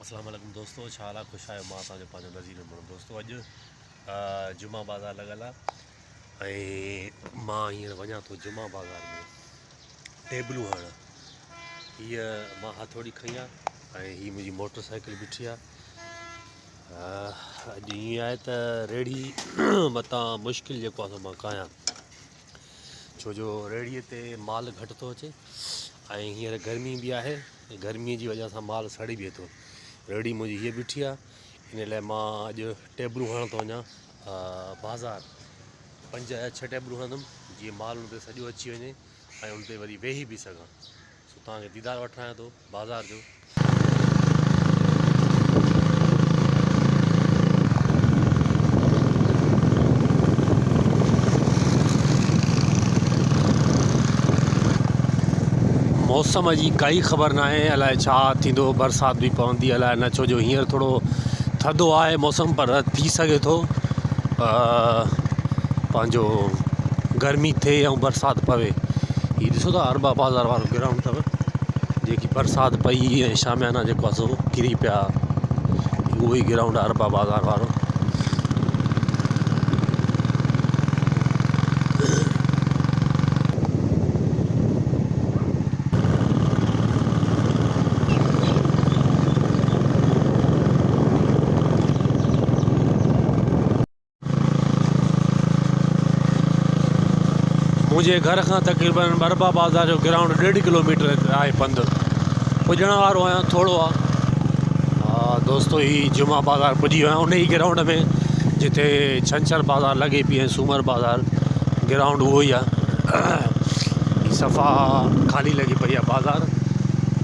अस्सलाम वालेकुम दोस्तों, छा हाल आहे? ख़ुशि आहियो? मां तव्हांजो पंहिंजो नज़ीर मोहम्मद। दोस्तों, अॼु जुमा बाज़ार लॻल आहे ऐं मां हींअर वञा थो जुमा बाज़ार में टेबलूं हणणु। हीअ मां हथौड़ी खई आहे ऐं हीअ मुंहिंजी मोटर साइकिल बीठी आहे। अॼु ईअं आहे त रेड़ी मतां मुश्किल जेको आहे मां कयां, छो जो रेड़ीअ ते माल घटि थो अचे ऐं हींअर गर्मी बि आहे। गर्मीअ जी वजह सां माल सड़ी बीहे थो। रेड़ी मुंहिंजी हीअ बीठी आहे, इन लाइ मां अॼु टेबलूं हणण थो वञा बाज़ार। 5 या 6 टेबलूं हणंदुमि जीअं माल उन ते सॼो अची वञे ऐं उन ते वरी वेही बि सघां। सो तव्हांखे दीदार वठां थो बाज़ार जो। मौसम जी काई ख़बर न आहे, अलाए छा थींदो, बरसाति बि पवंदी अलाए न, छो जो हींअर थोरो थधो आहे मौसम, पर थी सघे थो पंहिंजो गर्मी थिए ऐं बरसाति पवे। हीअ ॾिसो था अरबा बाज़ार वारो ग्राउंड अथव, जेकी बरसाति पई ऐं शामियाना जेको आहे सो किरी पिया, उहो ई ग्राउंड आहे अरबा बाज़ार वारो। मुंहिंजे घर खां तक़रीबन अरबा बाज़ार जो ग्राउंड 1.5 किलोमीटर आहे पंधु। पुॼण वारो आहियां, थोरो आहे। हा दोस्तो, ही जुमा बाज़ार पुॼी वियो आहियां, उन ई ग्राउंड में जिथे छंछरु बाज़ार लॻे पई ऐं सूमरु बाज़ार, ग्राउंड उहो ई आहे। सफ़ा ख़ाली लॻी पई आहे बाज़ार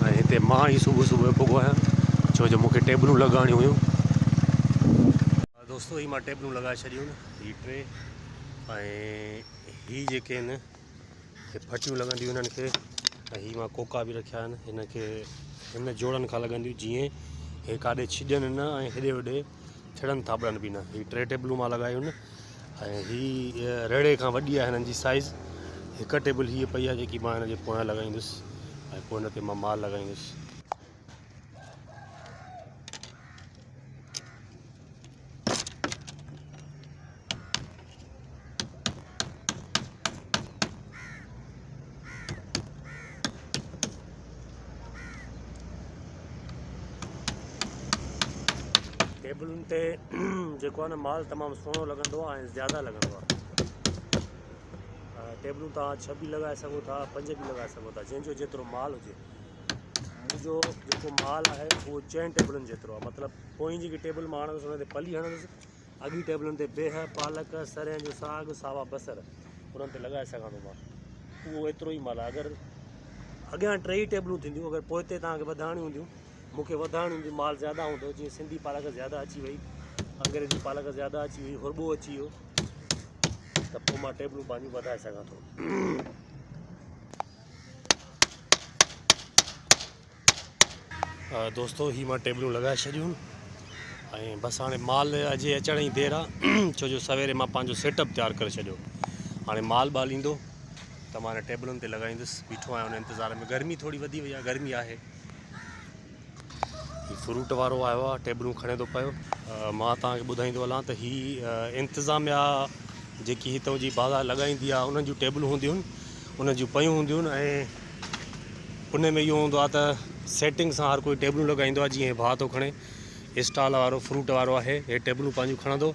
ऐं हिते मां ई सुबुह पुॻो आहियां, छो जो मूंखे टेबलूं लॻाइणियूं हुयूं। दोस्तो, ही मां टेबलूं लॻाए छॾियूं आहिनि, ही 3 ऐं ही जेके आहिनि हे फटियूं लॻंदियूं हिननि खे, ऐं ही मां कोका बि रखिया आहिनि हिनखे, हिन जोड़नि खां लॻंदियूं जीअं हे काॾे छिॼनि न ऐं हेॾे होॾे थिड़नि थाॿड़नि बि न। ही 3 टेबलूं मां लॻायूं आहिनि ऐं ही रेड़े खां वॾी आहे हिननि जी साइज़। हिकु टेबल हीअ पई आहे जेकी मां हिन जे पोयां लॻाईंदुसि ऐं पोइ हिन ते मां माल लॻाईंदुसि। टेबलुनि ते जेको आहे न माल तमामु सुहिणो लॻंदो आहे ऐं ज़्यादा लॻंदो आहे। टेबलूं तव्हां 6 बि लॻाए सघो था, 5 बि लॻाए सघो था, जंहिंजो जेतिरो माल हुजे। मुंहिंजो जेको माल आहे उहो 4 टेबलुनि जेतिरो आहे। मतिलबु पोइ जेकी टेबल मां हणंदुसि हुन ते पली हणंदुसि, अॻी टेबलुनि ते बेह, पालक, सरें जो साग, सावा बसर उन्हनि ते लॻाए सघां थो मां। उहो एतिरो ई माल आहे। अगरि अॻियां 3 टेबलूं थींदियूं, अगरि पोइ ते तव्हांखे वधाइणियूं हूंदियूं, मूंखे वधाइणियूं हूंदियूं, माल ज़्यादा हूंदो, जीअं सिंधी पालक ज़्यादा अची वई, अंग्रेजी पालक ज़्यादा अची वई, हुरबो अची वियो, त पोइ मां टेबलूं पंहिंजियूं वधाए सघां थो। दोस्तो, ही मां टेबलूं लॻाए छॾियूं ऐं बसि हाणे माल अॼु अचण जी देरि आहे, छो जो सवेरे मां पंहिंजो सेटअप तयारु करे छॾियो। हाणे माल ॿाल ईंदो त मां हिन टेबलुनि ते लॻाईंदुसि। बीठो आहियां हुन इंतज़ार में। गर्मी थोरी वधी वई आहे, गर्मी आहे। ही फ्रूट वारो आयो आहे, टेबलूं खणे थो पियो। मां तव्हांखे ॿुधाईंदो हलां त ही इंतिज़ामिया जेकी हितां जी बाज़ार लॻाईंदी आहे, उन्हनि जूं टेबलूं हूंदियूं आहिनि, उन्हनि जूं पयूं हूंदियूं आहिनि ऐं उन में इहो हूंदो आहे त सेटिंग सां हर कोई टेबलूं लॻाईंदो आहे। जीअं भाउ थो खणे, स्टॉल वारो फ्रूट वारो आहे, हे टेबलूं पंहिंजूं खणंदो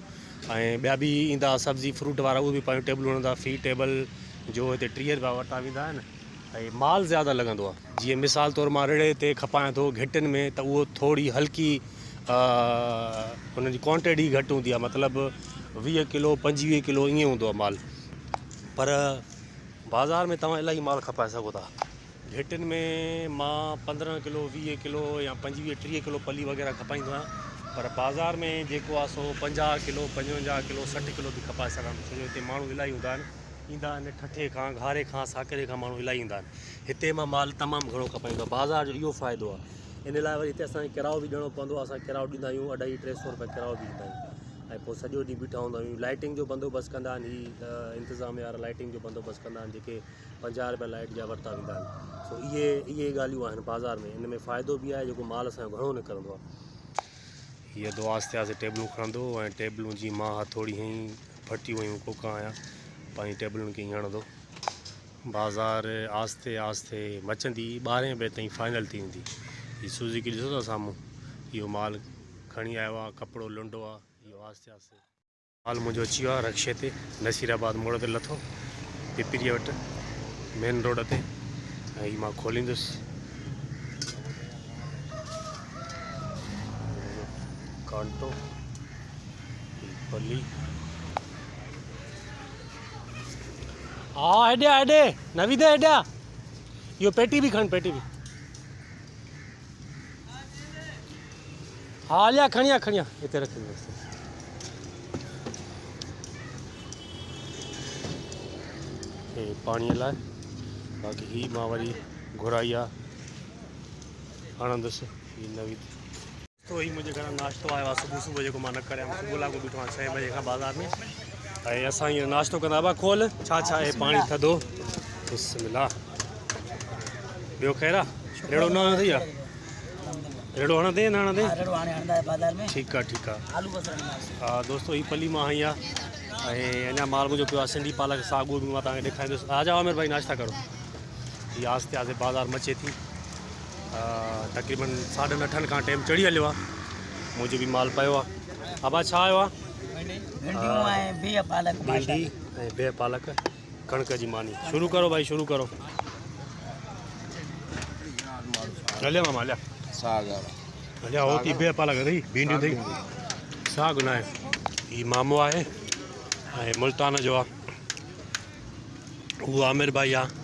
ऐं ॿिया बि ईंदा सब्ज़ी फ्रूट वारा, उहे बि पंहिंजूं टेबलूं हणंदा। फ़ी टेबल जो हिते 30 रुपया वरिता वेंदा आहिनि ऐं माल ज़्यादा लॻंदो आहे। जीअं मिसाल तौरु मां रेड़े ते खपायां थो घिटिन में, त उहो थोरी हल्की हुनजी क्वांटिटी घटि हूंदी आहे, मतिलबु 20 किलो 25 किलो ईअं हूंदो आहे माल। पर बाज़ार में तव्हां इलाही माल खपाए सघो था। घिटिन में मां 15 किलो 20 किलो या 25-30 किलो पली वग़ैरह खपाईंदो आहियां, पर बाज़ार में जेको आहे सो 50 किलो 55 किलो 60 किलो बि खपाए सघां थो, छो जो हिते माण्हू इलाही हूंदा आहिनि, ईंदा आहिनि ठठे खां, घारे खां, साकरे खां माण्हू इलाही ईंदा आहिनि। हिते मां माल तमामु घणो खपाईंदो आहे। बाज़ार जो इहो फ़ाइदो आहे। इन लाइ वरी हिते असांखे किरायो बि ॾियणो पवंदो आहे। असां किरायो ॾींदा आहियूं 250-300 रुपया किरायो बि ॾींदा आहियूं ऐं पोइ सॼो ॾींहुं बीठा हूंदा आहियूं। लाइटिंग जो बंदोबस्तु कंदा आहिनि, ही इंतिज़ाम वारा लाइटिंग जो बंदोबस्तु कंदा आहिनि, जेके 50 रुपया लाइट जा वरिता वेंदा आहिनि। सो इहे ॻाल्हियूं आहिनि बाज़ार में। इन में फ़ाइदो बि आहे, जेको माल असांजो घणो निकिरंदो आहे। ये दो आस्ते आस्ते टेबलूं खणंदो ऐं टेबलूं जी मां थोड़ी हई फटी हुयूं कोका आया पंहिंजी टेबलुनि खे हणंदो। बाज़ार आस्ते आस्ते मचंदी 12 बजे ताईं फाइनल थी वेंदी। हीअ सुज़ुकी ॾिसो था साम्हूं, इहो माल खणी आयो आहे, कपिड़ो लुंडो आहे। इहो आस्ते आस्ते माल मुंहिंजो अची वियो आहे रक्शे ते, नसीराबाद मोड़ ते लथो, पिपरीअ वटि मेन रोड ते। ऐं हीअ मां खोलींदुसि। कांटो पली हाँ हेॾे हेॾे नवीदे हेॾा इहो पेटी बि खण, पेटी बि हाँ हलिया खणिया खणिया हिते रखंदुसि। हे पाणीअ लाइ, बाक़ी ही मां वरी घुराई आहे हणंदुसि। हीअ नवीद तो ही मुझे घर नाश्तो आयो आहे सुबुह सुबुह जेको मां न करियां। सुबुह लाॻो बीठो आहियां 6 बजे खां बाज़ार में। ऐं असां हीअं नाश्तो कंदा बा खोल छा छा आहे पाणी थधो बिस्मिल्लाह। ॿियो ख़ैर आहे? रेड़ो न अथई आहे? रेड़ो हणंदे न हणंदे? ठीकु आहे ठीकु आहे। हा दोस्तो ही पली मां हई आहे ऐं अञा माल मुंहिंजो पियो आहे सिंधी पालक साग उहो बि मां तव्हांखे ॾेखारींदुसि। आ जाओ आमिर भाई नाश्ता करो। हीअ आस्ते आस्ते बाज़ार मचे थी। तक़रीबन 8:30 खां टाइम चढ़ी हलियो आहे। मुंहिंजो बि माल पियो आहे। अबा छा आयो आहे? भिंडी ऐं बिह पालक कणक जी मानी। शुरू करो भाई शुरू करो। हलिया मामा हलिया हलिया होती बिह पालक अथई, भिंडियूं अथई, साग न आहे। हीअ मामो आहे ऐं मुल्तान जो आहे, उहो आमिर भाई आहे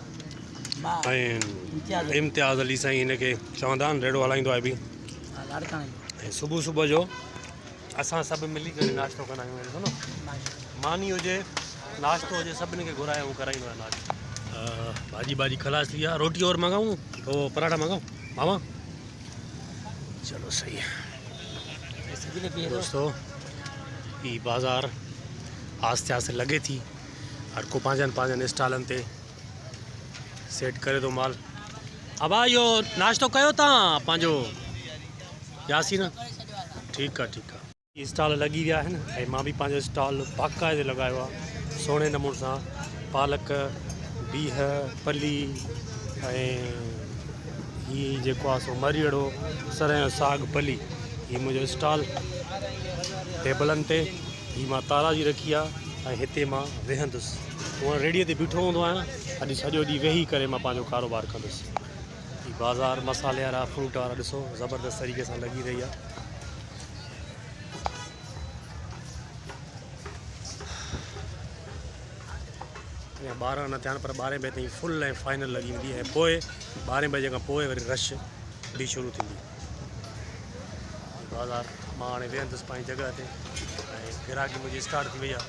ऐं इम्तियाज़ अली साईं हिनखे चवंदा आहिनि रेड़ो हलाईंदो आहे बि। ऐं सुबुह सुबुह जो असां सभु मिली करे नाश्तो कंदा आहियूं। ॾिसो न मानी हुजे नाश्तो हुजे सभिनी खे घुरायूं कराईंदो आहे नाश्तो। भाॼी भाॼी खलास थी आहे। रोटी और मंगाऊं तो पराठा मंगाऊं मामा? चलो सही है दोस्तों। ही बाज़ार आस्ते आस्ते लगे थी, हर को पंहिंजनि स्टॉलनि ते सेट करे थो माल। अबा इहो नाश्तो कयो तव्हां पंहिंजो यासीन? ठीकु आहे ठीकु आहे। हीअ स्टॉल लॻी विया आहिनि ऐं मां बि पंहिंजो स्टॉल बाक़ाइदे लॻायो आहे सुहिणे नमूने सां। पालक बीह पली ऐं हीअ जेको आहे सो मरीअड़ो सरह जो साग पली। हीअ मुंहिंजो स्टॉल टेबलनि ते। हीअ मां ताराजी रखी आहे ऐं हिते मां वेहंदुसि। हूअं रेड़ीअ ते बीठो हूंदो आहियां, अॼु सॼो ॾींहुं वेही करे मां पंहिंजो कारोबार कंदुसि। हीअ बाज़ार मसाले वारा फ्रूट वारा ॾिसो ज़बरदस्त तरीक़े सां लॻी रही आहे। अञा 12 न थिया आहिनि पर 12 बजे ताईं फुल ऐं फाइनल लॻी वेंदी ऐं पोइ 12 बजे खां पोइ वरी रश बि शुरू थींदी। बाज़ार मां हाणे वेहंदुसि पंहिंजी जॻह ते ऐं ग्राहकी मुंहिंजी स्टार्ट थी वई आहे।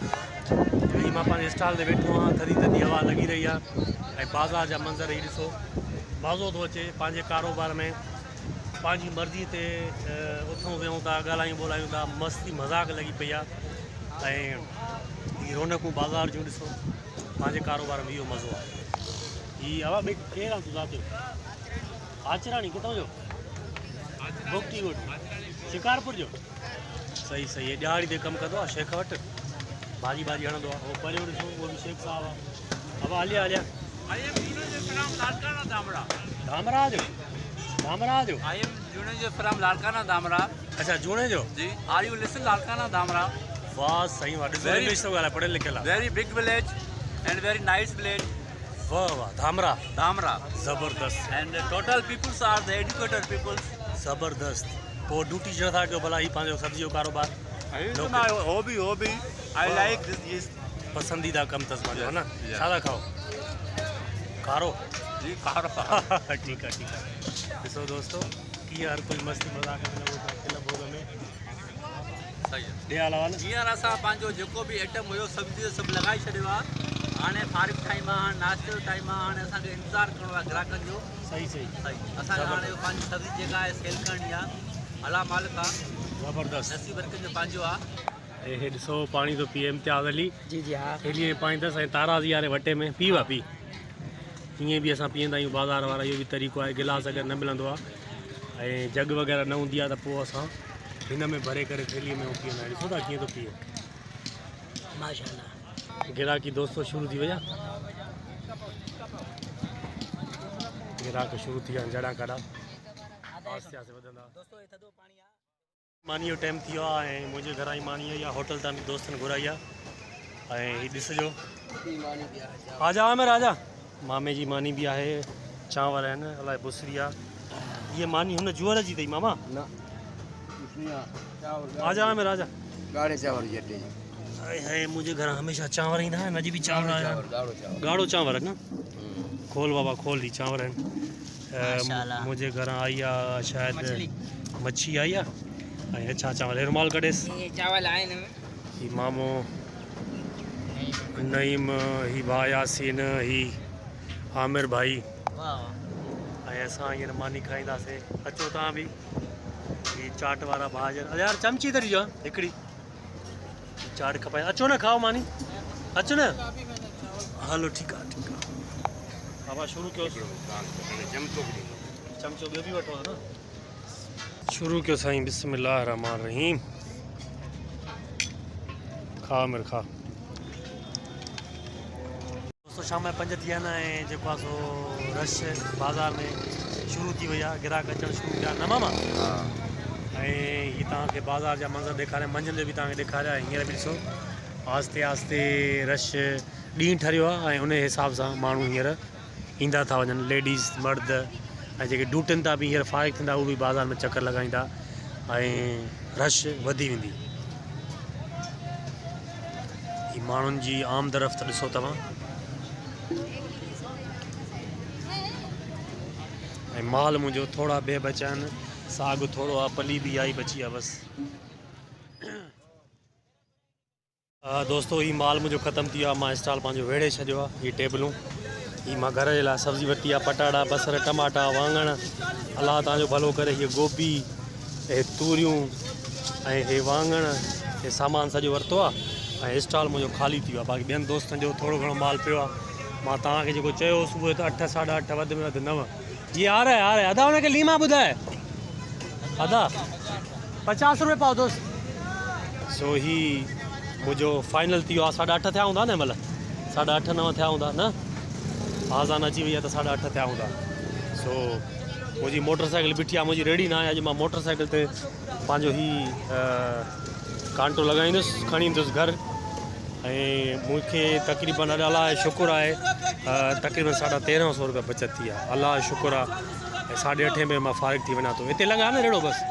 हीअ मां पंहिंजे स्टॉल ते वेठो आहियां, थधी थधी हवा लॻी रही आहे ऐं बाज़ार जा मंज़र ही ॾिसो। मज़ो थो अचे पंहिंजे कारोबार में, पंहिंजी मर्ज़ी ते उथूं वेहूं था, ॻाल्हायूं ॿोलायूं था, मस्ती मज़ाक लॻी पई आहे। ऐं हीअ रौनकूं बाज़ार जूं ॾिसो, पंहिंजे कारोबार में इहो मज़ो आहे। हीअ हवा भई केरु आहे तूं ज़ात जो? आचराणी किथां जो? बुक्टी वुड शिकारपुर जो? सही सही। हे ॾियारी ते कमु कंदो आहे शेख वटि, भाॼी भाॼी हणंदो आहे। उहो परियों ॾिसो उहो बि शेख साहिबु आहे। अब हलिया हलिया धामरा जो? धामरा जो? I am June from Larkana Damra. अच्छा जूणे जो? जी. Are you listen Larkana Damra? वाह सही वाह। ॾिसो इंग्लिश थो ॻाल्हाए, पढ़ियल लिखियल आहे। Very big village and very nice village. वाह वाह धामरा Damra. ज़बरदस्त। And the total peoples are the educated peoples. ज़बरदस्त। पोइ ड्यूटी जो था कयो भला ही पंहिंजो सब्जी जो कारोबार? This is my hobby. I like this. पसंदीदा कम अथसि पंहिंजो है न? छा था खाओ? कारो? जी कारो। ठीकु आहे ठीकु आहे। ॾिसो दोस्तो कीअं हर कोई मस्ती मज़ाक में लॻो पियो खिल ॿोल में। सही आहे। ॿिया अलावा हींअर असां पंहिंजो जेको बि आइटम हुयो सब्जी सभु लॻाए छॾियो आहे। हाणे फारिग टाइम आहे, नाश्ते जो टाइम आहे, हाणे असांखे इंतज़ारु करिणो आहे ग्राहकनि जो। सही सही सही। असांखे हाणे पंहिंजी सब्जी जेका आहे सेल करणी आहे। अला मालिक आहे, ज़बरदस्त। नसीब रखनि जो पंहिंजो आहे। हे ॾिसो पाणी थो पीए इम्तियाज़ अली। जी जी हा। थेलीअ में पाणी अथसि ऐं ताराज़ी वारे वटे में पी वा पी। हीअं बि असां पीअंदा आहियूं बाज़ार वारा, इहो बि तरीक़ो आहे। गिलास अगरि न मिलंदो आहे ऐं जग वग़ैरह न हूंदी आहे त पोइ असां हिन में भरे करे थैली में पीअंदा आहिनि। ॾिसो था कीअं थो पीए माशाल्लाह। गिराकी दोस्तों शुरू थी विया, गिराक शुरू थी विया आहिनि। जड़ा काड़ा आस्ते आस्ते वधंदा। दोस्तों ये थधो पानी आ। मानी जो टाइम थी वियो आहे ऐं मुंहिंजे घरां ई मानी आई आहे, होटल तां दोस्तनि घुराई आहे। ऐं हीअ ॾिसजो, आजा आमिर आजा, मामे जी मानी बि आहे, चांवर आहिनि, अलाए बुसरी आहे। हीअ मानी हुन जुअर जी अथई मामा। आजा आमिर आजा। गाढ़े चावल जी अटे जी। हाय हाय, मुंहिंजे घर हमेशह चांवर ईंदा आहिनि, अॼु बि चांवर आया। ॻाढ़ो चांवर आहे न? खोल बाबा खोल, दी चांवर आहिनि। माशाल्लाह। मुंहिंजे घर आई आहे शायदि मच्छी आई आहे ऐं छा चांवर, रुमाल कढेसि। ये चावल आए न। ही मामो नईम, ही भाउ यासीन, ही आमिर भाई, वाह। ऐं असां हींअर मानी खाईंदासीं। अचो तव्हां बि। ही चाट वारा भाउ जन, यार चमची त ॾिजो हिकिड़ी, चाट खपाए। अचो न खाओ मानी, अचो न। हलो ठीकु आहे ठीकु आहे बाबा, शुरू कयो। चमचो ॿियो बि वठो न, शुरू कयो साईं। बिस्मिल्लाह रहमान रहीम। खा मिर खा। दोस्तों शाम जो 5 थी विया आहिनि ऐं जेको आहे सो रश बाज़ार में शुरू थी वई आहे, गिराक अचणु शुरू थिया न मामा। ऐं हीअ तव्हांखे बाज़ार जा मंज़र ॾेखारिया, मंझंदि जो बि तव्हांखे ॾेखारिया। हींअर बि ॾिसो आस्ते आस्ते रश ॾींहुं ठरियो आहे ऐं उन हिसाब सां माण्हू हींअर ईंदा था वञनि, लेडीज़ मर्द ऐं जेके ड्यूटियुनि तां बि हींअर फारिग थींदा उहे बि बाज़ार में चकर लॻाईंदा ऐं रश वधी वेंदी। ही माण्हुनि जी आमद रफ़्त ॾिसो तव्हां। ऐं माल मुंहिंजो थोरा ॿिए बचिया आहिनि, साग थोरो आहे, पली बि आई बची आहे बसि। दोस्तों ही माल मुंहिंजो ख़तमु थी वियो आहे, मां स्टॉल पंहिंजो वेड़े छॾियो आहे। हीअ टेबलूं, हीअ मां घर जे लाइ सब्ज़ी वरिती आहे, पटाटा बसर टमाटा वाङण, अलाह तव्हांजो भलो करे। हीअ गोभी, हे तूरियूं ऐं हे वाङण, हे सामान सॼो वरितो आहे ऐं स्टॉल मुंहिंजो ख़ाली थी वियो आहे। बाक़ी ॿियनि दोस्तनि जो थोरो घणो माल पियो आहे। मां तव्हांखे जेको चयो सुबुह जो 8 साढा 8 वधि में वधि 9। ये आ रहा है अदा, हुनखे लीमा ॿुधाए अदा 50 रुपए पाव दोस्त। सो ही मुंहिंजो फाइनल थी वियो आहे। 8:30 थिया हूंदा न महिल, 8:30 9 थिया हूंदा न, आज़ान अची वई आहे त 8:30 थिया हूंदा। सो मुंहिंजी मोटरसाइकिल बीठी आहे, मुंहिंजी रेडी न आहे। अॼु मां मोटरसाइकिल ते पंहिंजो ही कांटो लॻाईंदुसि, खणी ईंदुसि घर। ऐं मूंखे तक़रीबन अॼु अलाह जो शुकुरु आहे तक़रीबन 1350 रुपया बचत थी आहे। अलाह जो शुकुरु आहे। ऐं 8:30 में मां फारिग थी वञा थो। हिते लॻा न रेड़ो बसि।